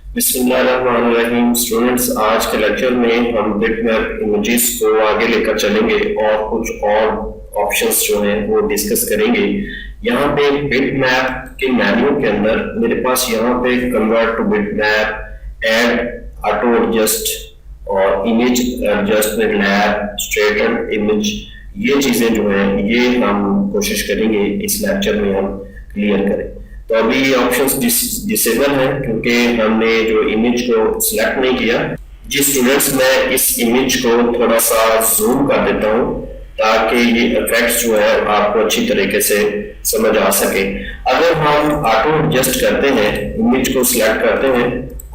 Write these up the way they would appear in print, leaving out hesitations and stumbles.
बिस्मिल्लाहिर्रहमानिर्रहीम। स्टूडेंट्स, आज के लेक्चर में हम बिटमैप इमेजेस को आगे लेकर चलेंगे और कुछ और ऑप्शंस जो हैं वो डिस्कस करेंगे। यहाँ पे बिटमैप के मेन्यू के अंदर मेरे पास यहाँ पे convert to bitmap, add, auto adjust और image adjustment lab, straighten image, ये चीजें जो हैं ये हम कोशिश करेंगे इस लेक्चर में हम क्लियर करें। तो अभी ये ऑप्शंस डिसेबल है क्योंकि हमने जो इमेज को सिलेक्ट नहीं किया। जी स्टूडेंट्स, मैं इस इमेज को थोड़ा सा जूम कर देता हूँ ताकि ये इफेक्ट्स जो है आपको अच्छी तरीके से समझ आ सके। अगर हम ऑटो एडजस्ट करते हैं, इमेज को सिलेक्ट करते हैं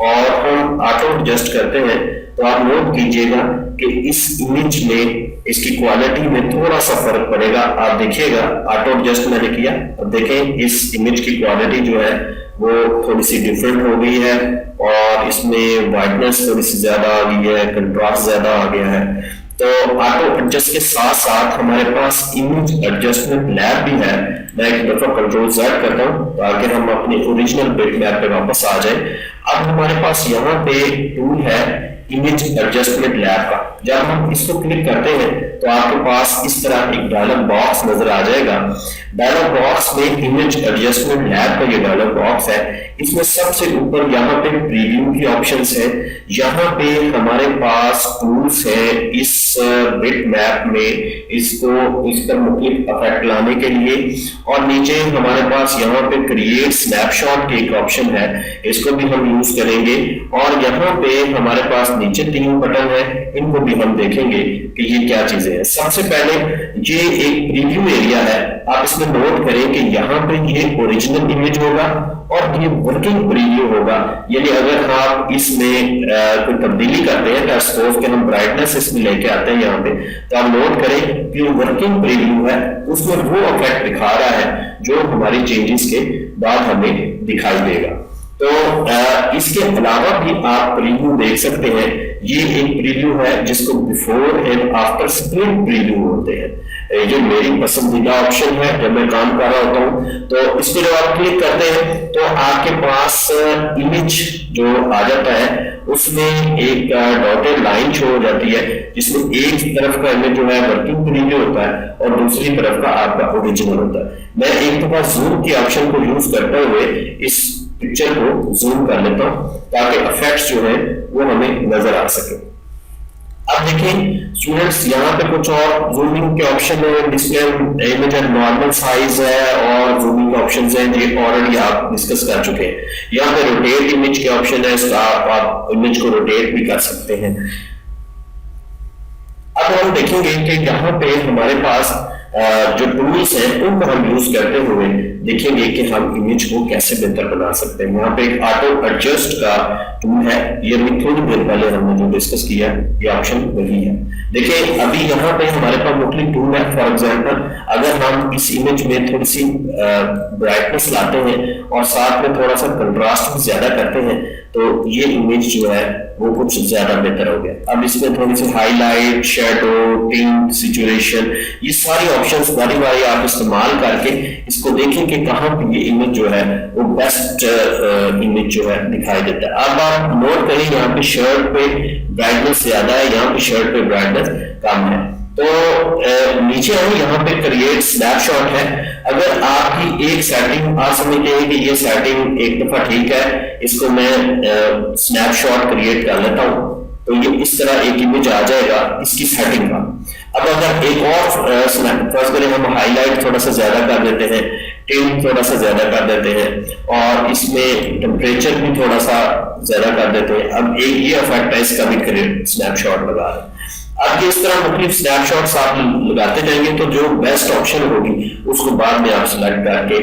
और हम ऑटो एडजस्ट करते हैं, तो आप नोट कीजिएगा कि इस इमेज में इसकी क्वालिटी में थोड़ा सा फर्क पड़ेगा। आप देखिएगा, ऑटो एडजस्ट मैंने किया, अब देखें इस इमेज की क्वालिटी जो है वो थोड़ी सी डिफरेंट हो गई है और इसमें ब्राइटनेस थोड़ी सी ज्यादा आ गई है, कंट्रास्ट ज्यादा आ गया है। तो ऑटो एडजस्ट के साथ साथ हमारे पास इमेज एडजस्टमेंट लैब भी है। मैं एक दफा कंट्रोल Z करता हूं ताकि हम अपने ओरिजिनल बिटमैप पे वापस आ जाए। अब हमारे पास यहाँ पे टूल है इमेज एडजस्टमेंट लैब का। जब हम इसको क्लिक करते हैं तो आपके पास इस तरह एक डायलॉग बॉक्स नजर आ जाएगा। डायलॉग बॉक्स में इमेज एडजस्टमेंट लैब का ये डायलॉग बॉक्स है। इसमें सबसे ऊपर यहाँ पे प्रीव्यू की ऑप्शंस है। यहाँ पे हमारे पास टूल्स है इस बिटमैप में इसको इस पर मुख्तलिफ इफेक्ट लाने के लिए। और नीचे हमारे पास यहाँ पे क्रिएट स्नैपशॉट की एक ऑप्शन है, इसको भी हम यूज करेंगे। और यहाँ पे हमारे पास नीचे 3 बटन है, इनको भी हम देखेंगे कि ये क्या चीजें हैं। सबसे पहले ये एक प्रीव्यू एरिया है। आप इसमें नोट करें कि यहाँ पे ये ओरिजिनल इमेज होगा और ये वर्किंग प्रीव्यू होगा। यानी अगर आप इसमें कोई तब्दीली करते हैं, सपोज कि हम ब्राइटनेस इसमें लेके आते हैं यहाँ पे, तो आप नोट करें कि वर्किंग प्रीव्यू है, उसमें वो इफेक्ट दिखा रहा है जो हमारी चेंजेस के बाद हमें दिखाई देगा। तो इसके अलावा भी आप प्रीव्यू देख सकते हैं। ये एक प्रीव्यू है जिसको before and after split preview होते हैं। ये मेरी पसंदीदा ऑप्शन है जब मैं काम कर रहा होता हूँ। तो इस पर जब आप क्लिक करते हैं तो आपके पास इमेज जो आ जाता है उसमें एक डॉटेड लाइन शो हो जाती है जिसमें एक तरफ का इमेज जो है वर्किंग प्रीव्यू होता है और दूसरी तरफ का आपका ओरिजिनल होता है। मैं एक दफा जूम की ऑप्शन को यूज करते हुए इस पिक्चर को जूम कर लेता हूं ताकि इफेक्ट्स जो है वो हमें नजर आ सके। अब देखें स्टूडेंट्स, यहाँ पे कुछ और जूमिंग के ऑप्शन है, डिस्प्ले इमेज नॉर्मल साइज है और जूमिंग के ऑप्शंस हैं, ये ऑलरेडी आप डिस्कस कर चुके हैं। यहाँ पे रोटेट इमेज के ऑप्शन है, इसका आप इमेज को रोटेट भी कर सकते हैं। अब हम देखेंगे कि यहाँ पे हमारे पास जो टूल्स हैं उनको हम यूज करते हुए देखेंगे कि हम इमेज को कैसे बेहतर बना सकते हैं। यहाँ पे एक ऑटो एडजस्ट का टूल है, ये अभी थोड़ी देर पहले हमने जो डिस्कस किया ये ऑप्शन वही है। देखिए अभी यहाँ पे हमारे पास मुख्तलिफ टूल है। फॉर एग्जांपल अगर हम इस इमेज में थोड़ी सी ब्राइटनेस लाते हैं और साथ में थोड़ा सा कंट्रास्ट भी ज्यादा करते हैं तो ये इमेज जो है वो कुछ ज्यादा बेहतर हो गया। अब इसमें थोड़ी सी हाईलाइट, शैडो, टिंट, सिचुएशन, ये सारी ऑप्शंस बारी बारी आप इस्तेमाल करके इसको देखें कि कहाँ पे ये इमेज जो है वो बेस्ट इमेज जो है दिखाई देता है। अब आप नोट करें यहाँ पे शर्ट पे ब्राइटनेस ज्यादा है, यहाँ पे शर्ट पे ब्राइटनेस कम है। तो नीचे है यहाँ पे क्रिएट स्नैपशॉट है। अगर आपकी एक सेटिंग आप समझते हैं कि ये सेटिंग एक दफा ठीक है, इसको मैं स्नैपशॉट क्रिएट कर लेता हूँ तो ये इस तरह एक इमेज आ जाएगा इसकी सेटिंग का। अब अगर एक और फर्ज करें हम हाईलाइट थोड़ा सा ज्यादा कर देते हैं, टिंट थोड़ा सा ज्यादा कर देते हैं और इसमें टेम्परेचर भी थोड़ा सा ज्यादा कर देते हैं। अब एक ये इफेक्ट है, इसका भी क्रिएट स्नैपशॉट लगा रहे हैं। अब इस तरह मुख्तलिफ स्नैपशॉट्स आप लगाते जाएंगे तो जो बेस्ट ऑप्शन होगी उसको बाद में आप सिलेक्ट करके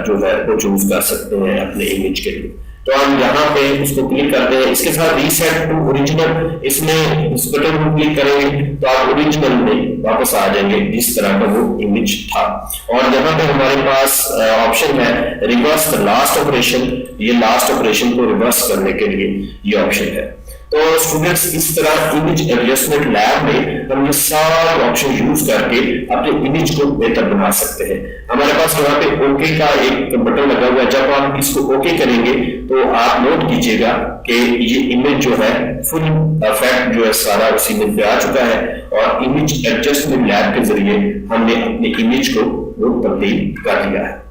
जो है वो चूज कर सकते हैं अपने इमेज के लिए। तो हम यहाँ पे उसको क्लिक करते हैं, इसके साथ रीसेट टू ओरिजिनल, इसमें इस बटन को क्लिक करेंगे तो आप ओरिजिनल में वापस आ जाएंगे जिस तरह का वो इमेज था। और यहाँ पे हमारे पास ऑप्शन है रिवर्स द लास्ट ऑपरेशन, ये लास्ट ऑपरेशन को रिवर्स करने के लिए ये ऑप्शन है। तो स्टूडेंट्स इस तरह इमेज एडजस्टमेंट लैब में हम ये सारे ऑप्शन यूज करके अपने इमेज को बेहतर बना सकते हैं। हमारे पास यहाँ पे ओके का एक बटन लगा हुआ है, जब आप इसको ओके करेंगे तो आप नोट कीजिएगा कि ये इमेज जो है फुल इफेक्ट जो है सारा उस इमेज पे आ चुका है और इमेज एडजस्टमेंट लैब के जरिए हमने अपने इमेज को तब्दील कर दिया है।